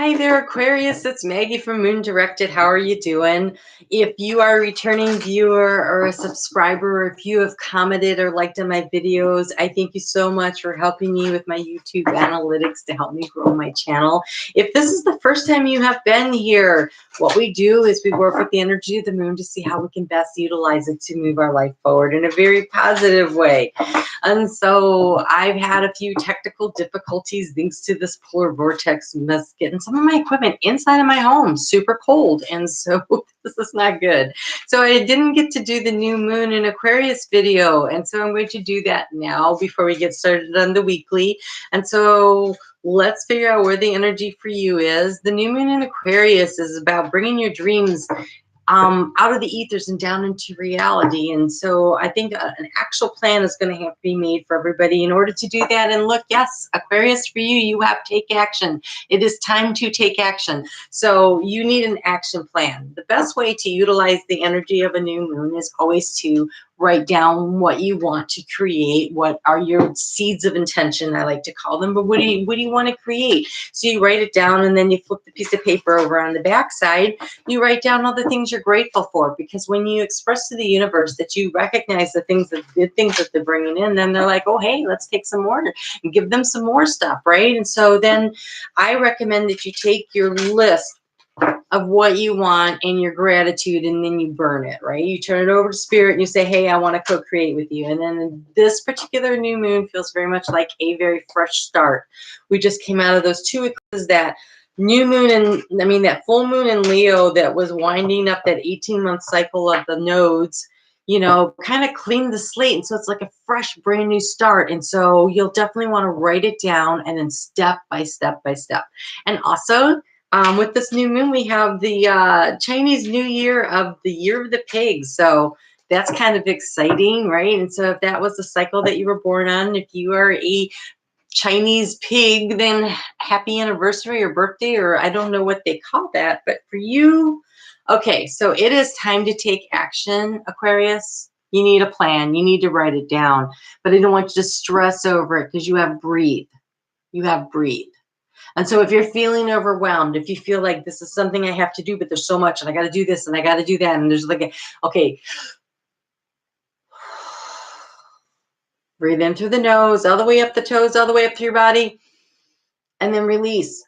Hi there, Aquarius. It's Maggie from Moon Directed. How are you doing? If you are a returning viewer or a subscriber, or if you have commented or liked on my videos, I thank you so much for helping me with my YouTube analytics to help me grow my channel. If this is the first time you have been here, what we do is we work with the energy of the moon to see how we can best utilize it to move our life forward in a very positive way. And so I've had a few technical difficulties thanks to this polar vortex mess getting some of my equipment inside of my home super cold. And so this is not good. So I didn't get to do the new moon in Aquarius video. And so I'm going to do that now before we get started on the weekly. And so let's figure out where the energy for you is. The new moon in Aquarius is about bringing your dreams out of the ethers and down into reality. And so I think an actual plan is going to have to be made for everybody in order to do that. And look, yes, Aquarius, for you, you have to take action. It is time to take action. So you need an action plan. The best way to utilize the energy of a new moon is always to write down what you want to create. What are your seeds of intention, I like to call them, but what do you want to create? So you write it down, and then you flip the piece of paper over on the back side. You write down all the things you're grateful for, because when you express to the universe that you recognize the good things that they're bringing in, then they're like, oh, hey, let's take some more and give them some more stuff, right? And so then I recommend that you take your list of what you want and your gratitude, and then you burn it, right? You turn it over to spirit and you say, hey, I want to co-create with you. And then this particular new moon feels very much like a very fresh start. We just came out of those two eclipses, that new moon and that full moon in Leo that was winding up that 18-month cycle of the nodes, kind of clean the slate. And so it's like a fresh, brand new start. And so you'll definitely want to write it down, and then step by step by step. And also, with this new moon, we have the Chinese New Year of the Year of the Pig. So that's kind of exciting, right? And so if that was the cycle that you were born on, if you are a Chinese pig, then happy anniversary or birthday, or I don't know what they call that. But for you, okay, so it is time to take action, Aquarius. You need a plan. You need to write it down. But I don't want you to stress over it, because you have breathe. You have breathe. And so if you're feeling overwhelmed, if you feel like this is something I have to do, but there's so much, and I got to do this and I got to do that, and there's like, okay, breathe in through the nose, all the way up the toes, all the way up to your body, and then release.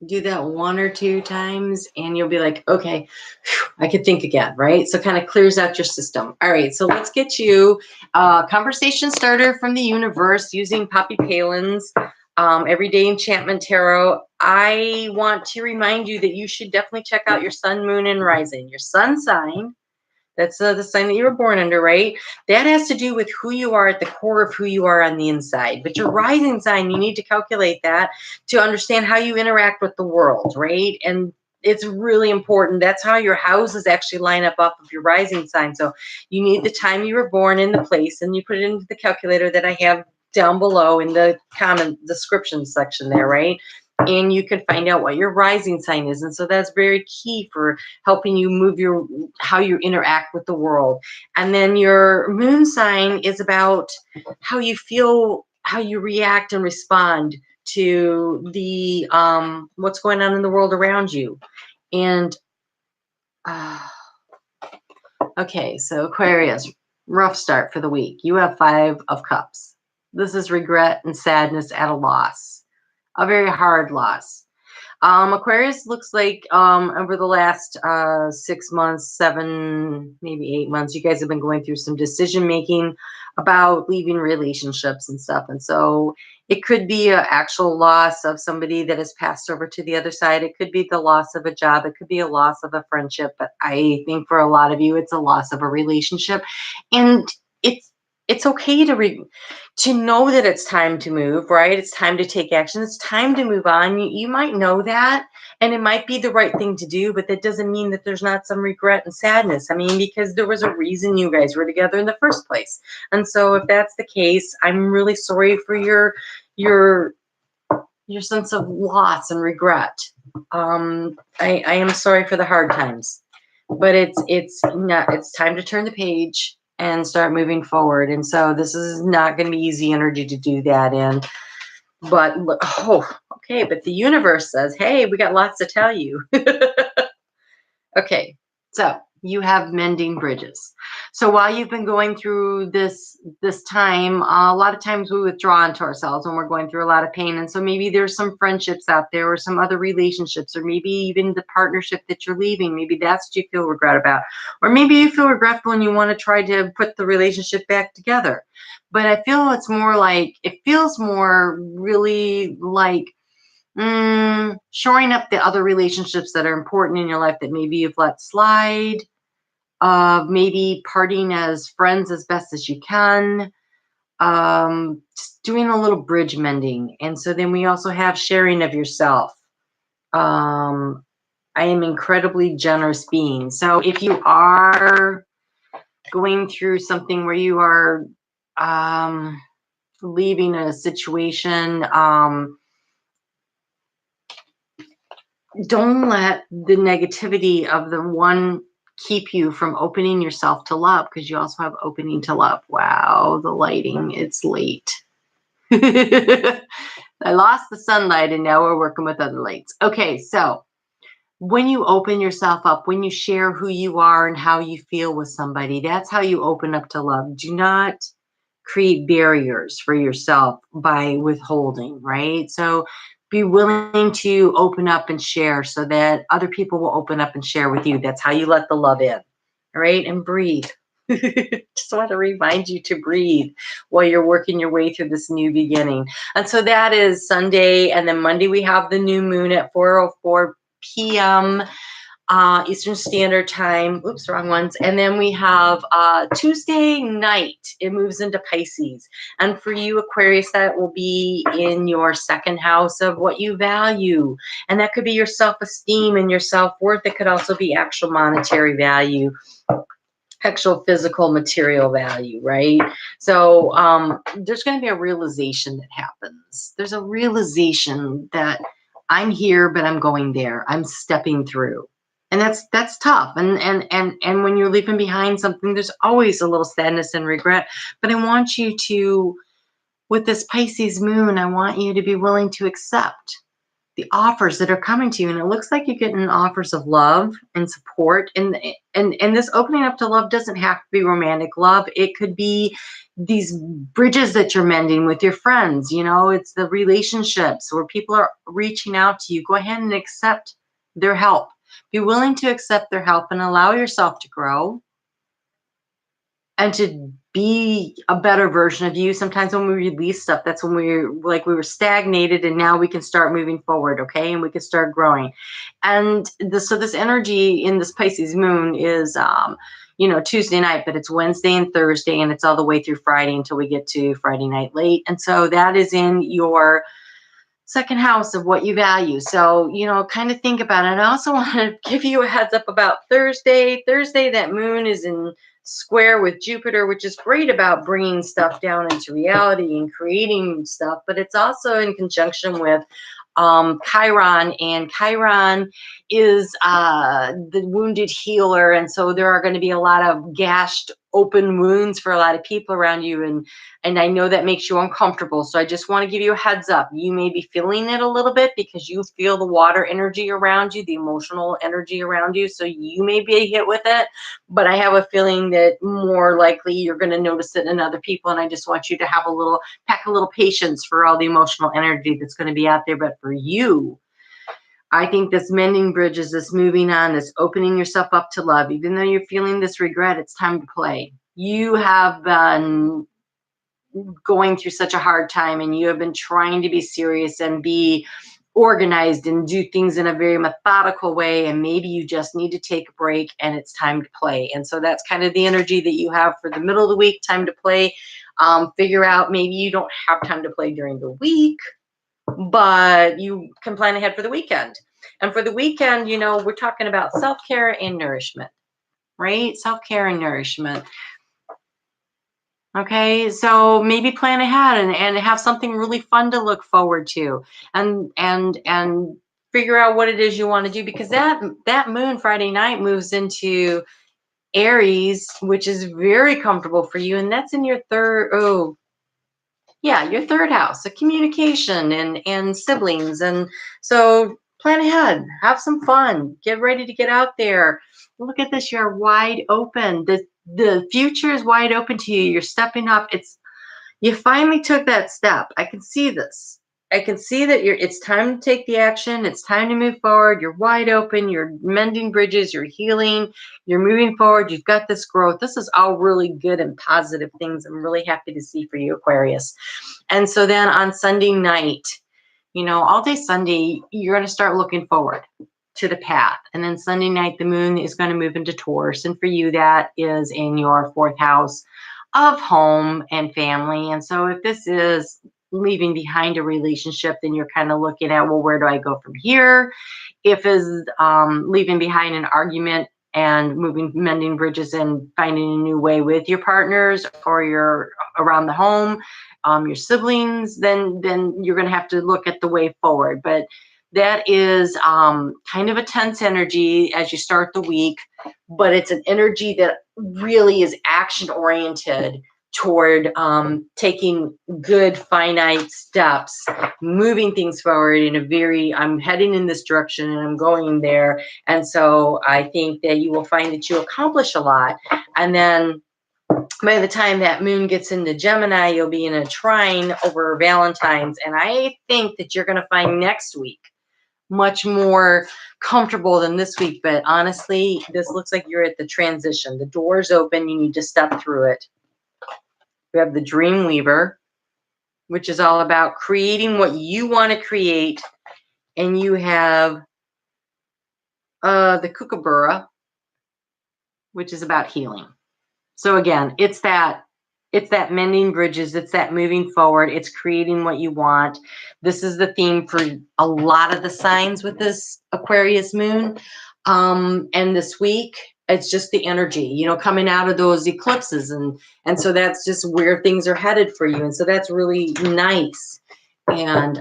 Do that 1 or 2 times, and you'll be like, okay, I could think again, right? So kind of clears out your system. All right, so let's get you a conversation starter from the universe using Poppy Palin's Everyday Enchantment Tarot. I want to remind you that you should definitely check out your sun, moon, and rising. Your sun sign, that's the sign that you were born under, right? That has to do with who you are at the core of who you are on the inside. But your rising sign, you need to calculate that to understand how you interact with the world, right? And it's really important. That's how your houses actually line up off of your rising sign. So you need the time you were born in the place, and you put it into the calculator that I have down below in the comment description section there, right? And you can find out what your rising sign is. And so that's very key for helping you move how you interact with the world. And then your moon sign is about how you feel, how you react and respond to the what's going on in the world around you. And okay, so Aquarius, rough start for the week. You have 5 of Cups. This is regret and sadness at a loss, a very hard loss. Aquarius looks like over the last 6 months, 7, maybe 8 months, you guys have been going through some decision making about leaving relationships and stuff. And so it could be an actual loss of somebody that has passed over to the other side. It could be the loss of a job. It could be a loss of a friendship. But I think for a lot of you, it's a loss of a relationship. And it's okay to know that it's time to move, right? It's time to take action. It's time to move on. You might know that, and it might be the right thing to do, but that doesn't mean that there's not some regret and sadness. I mean, because there was a reason you guys were together in the first place. And so if that's the case, I'm really sorry for your sense of loss and regret. I am sorry for the hard times, but it's time to turn the page and start moving forward. And so this is not going to be easy energy to do that in. But Okay, but the universe says, hey, we got lots to tell you. Okay, so you have mending bridges. So while you've been going through this time, a lot of times we withdraw into ourselves when we're going through a lot of pain. And so maybe there's some friendships out there or some other relationships, or maybe even the partnership that you're leaving. Maybe that's what you feel regret about. Or maybe you feel regretful and you want to try to put the relationship back together. But I feel it's more like, it feels more really like shoring up the other relationships that are important in your life that maybe you've let slide, maybe partying as friends as best as you can, just doing a little bridge mending. And so then we also have sharing of yourself. I am incredibly generous being. So if you are going through something where you are leaving a situation, don't let the negativity of the one keep you from opening yourself to love, because you also have opening to love. Wow, the lighting, it's late. I lost the sunlight and now we're working with other lights. Okay, so when you open yourself up, when you share who you are and how you feel with somebody, that's how you open up to love. Do not create barriers for yourself by withholding, right? So be willing to open up and share so that other people will open up and share with you. That's how you let the love in, all right? And breathe. Just want to remind you to breathe while you're working your way through this new beginning. And so that is Sunday. And then Monday, we have the new moon at 4:04 p.m. Eastern Standard Time. Oops, wrong ones. And then we have Tuesday night. It moves into Pisces. And for you, Aquarius, that will be in your second house of what you value. And that could be your self-esteem and your self-worth. It could also be actual monetary value, actual physical material value, right? So there's going to be a realization that happens. There's a realization that I'm here, but I'm going there. I'm stepping through. And that's tough. And when you're leaving behind something, there's always a little sadness and regret. But I want you to, with this Pisces moon, I want you to be willing to accept the offers that are coming to you. And it looks like you're getting offers of love and support. And this opening up to love doesn't have to be romantic love. It could be these bridges that you're mending with your friends. You know, it's the relationships where people are reaching out to you. Go ahead and accept their help. Be willing to accept their help and allow yourself to grow and to be a better version of you. Sometimes when we release stuff, that's when we were stagnated, and now we can start moving forward, okay? And we can start growing. And so this energy in this Pisces moon is, Tuesday night, but it's Wednesday and Thursday, and it's all the way through Friday until we get to Friday night late. And so that is in your second house of what you value. So, kind of think about it. And I also want to give you a heads up about Thursday. Thursday, that moon is in square with Jupiter, which is great about bringing stuff down into reality and creating stuff, but it's also in conjunction with Chiron, and Chiron is the wounded healer. And so there are going to be a lot of gashed open wounds for a lot of people around you, and I know that makes you uncomfortable. So I just want to give you a heads up. You may be feeling it a little bit because you feel the water energy around you, the emotional energy around you, so you may be hit with it, but I have a feeling that more likely you're going to notice it in other people. And I just want you to have pack a little patience for all the emotional energy that's going to be out there. But for you, I think this mending bridges, this moving on, this opening yourself up to love, even though you're feeling this regret, it's time to play. You have been going through such a hard time, and you have been trying to be serious and be organized and do things in a very methodical way, and maybe you just need to take a break and it's time to play. And so that's kind of the energy that you have for the middle of the week, time to play. Figure out, maybe you don't have time to play during the week, but you can plan ahead for the weekend. And for the weekend, we're talking about self-care and nourishment, right? Self-care and nourishment. Okay, so maybe plan ahead and have something really fun to look forward to, and figure out what it is you want to do, because that moon Friday night moves into Aries, which is very comfortable for you, and that's in your third. Oh, Yeah, your third house, the communication and siblings. And so plan ahead, have some fun, get ready to get out there. Look at this, you're wide open. The future is wide open to you. You're stepping up. You finally took that step. I can see this. I can see that it's time to take the action. It's time to move forward. You're wide open. You're mending bridges. You're healing. You're moving forward. You've got this growth. This is all really good and positive things. I'm really happy to see for you, Aquarius. And so then on Sunday night, all day Sunday, you're going to start looking forward to the path. And then Sunday night, the moon is going to move into Taurus. And for you, that is in your fourth house of home and family. And so if this is leaving behind a relationship, then you're kind of looking at, well, where do I go from here? If is leaving behind an argument and mending bridges and finding a new way with your partners or your around the home, your siblings, then you're going to have to look at the way forward. But that is kind of a tense energy as you start the week, but it's an energy that really is action oriented toward taking good finite steps, moving things forward in a very, I'm heading in this direction and I'm going there. And so I think that you will find that you accomplish a lot. And then by the time that moon gets into Gemini, you'll be in a trine over Valentine's. And I think that you're going to find next week much more comfortable than this week. But honestly, this looks like you're at the transition. The door's open. You need to step through it. We have the Dream Weaver, which is all about creating what you want to create. And you have the Kookaburra, which is about healing. So again, it's that mending bridges, it's that moving forward, it's creating what you want. This is the theme for a lot of the signs with this Aquarius moon. And this week, it's just the energy, coming out of those eclipses. And so that's just where things are headed for you. And so that's really nice. And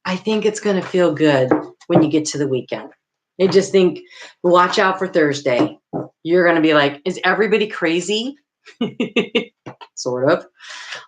I think it's going to feel good when you get to the weekend. I just think, watch out for Thursday. You're going to be like, is everybody crazy? Sort of.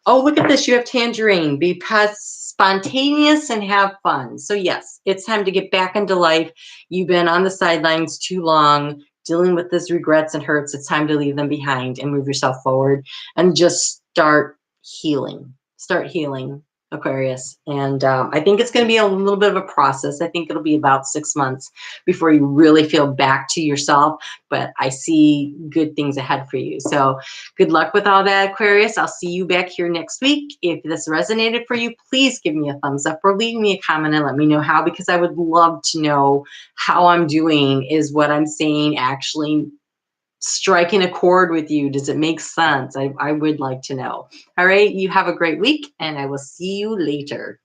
Oh, look at this. You have Tangerine. Be spontaneous and have fun. So yes, it's time to get back into life. You've been on the sidelines too long, dealing with this regrets and hurts. It's time to leave them behind and move yourself forward and just start healing. Start healing, Aquarius. And I think it's going to be a little bit of a process. I think it'll be about 6 months before you really feel back to yourself, but I see good things ahead for you. So good luck with all that, Aquarius. I'll see you back here next week. If this resonated for you, please give me a thumbs up or leave me a comment and let me know how, because I would love to know how I'm doing. Is what I'm saying actually striking a chord with you? Does it make sense? I would like to know. All right, you have a great week and I will see you later.